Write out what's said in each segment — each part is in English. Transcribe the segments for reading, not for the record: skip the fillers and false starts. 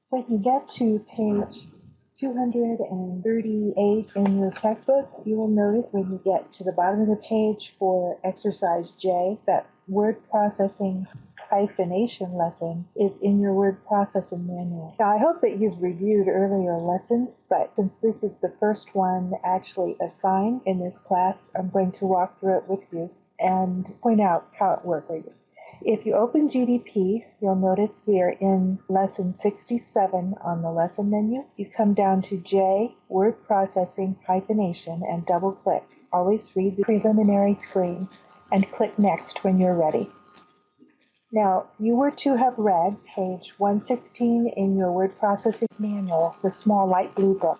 When you get to page 238 in your textbook, you will notice when you get to the bottom of the page for exercise J, that word processing hyphenation lesson is in your word processing manual. Now, I hope that you've reviewed earlier lessons, but since this is the first one actually assigned in this class, I'm going to walk through it with you and point out how it works. If you open GDP, you'll notice we are in lesson 67 on the lesson menu. You come down to J, word processing hyphenation, and double click. Always read the preliminary screens and click next when you're ready. Now, you were to have read page 116 in your word processing manual, the small light blue book.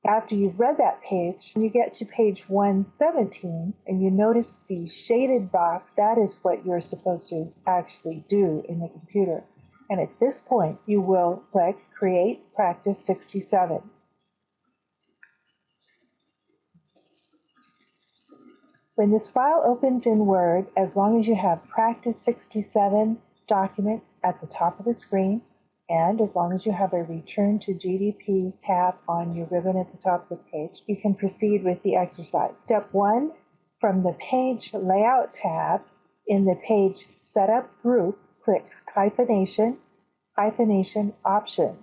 After you've read that page, you get to page 117 and you notice the shaded box. That is what you're supposed to actually do in the computer. And at this point, you will click Create Practice 67. When this file opens in Word, as long as you have Practice 67 document at the top of the screen, and as long as you have a Return to GDP tab on your ribbon at the top of the page, you can proceed with the exercise. Step 1, from the Page Layout tab, in the Page Setup group, click Hyphenation, Hyphenation Options.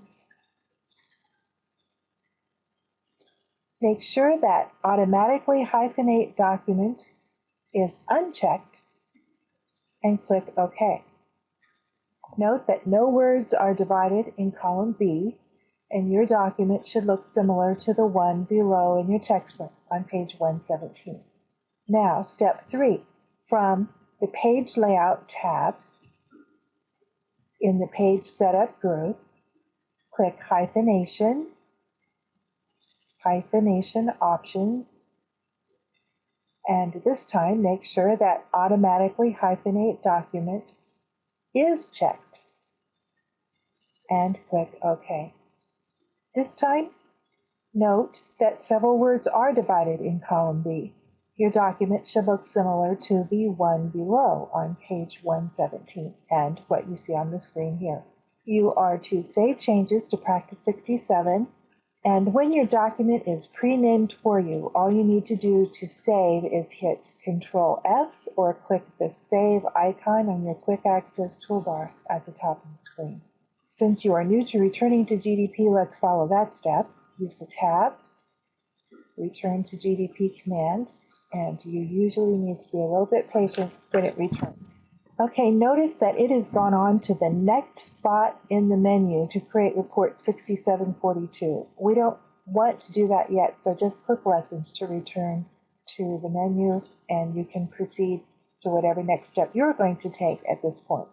Make sure that Automatically Hyphenate Document is unchecked and click OK. Note that no words are divided in column B, and your document should look similar to the one below in your textbook on page 117. Now, step 3. From the Page Layout tab in the Page Setup group, click Hyphenation, Hyphenation Options, and this time make sure that Automatically Hyphenate Document is checked and click OK. This time, note that several words are divided in column B. Your document should look similar to the one below on page 117 and what you see on the screen here. You are to save changes to Practice 67, and when your document is pre-named for you, all you need to do to save is hit Control-S or click the Save icon on your Quick Access toolbar at the top of the screen. Since you are new to returning to GDP, let's follow that step. Use the tab, Return to GDP command, and you usually need to be a little bit patient when it returns. Okay, notice that it has gone on to the next spot in the menu to create report 6742. We don't want to do that yet, so just click Lessons to return to the menu, and you can proceed to whatever next step you're going to take at this point.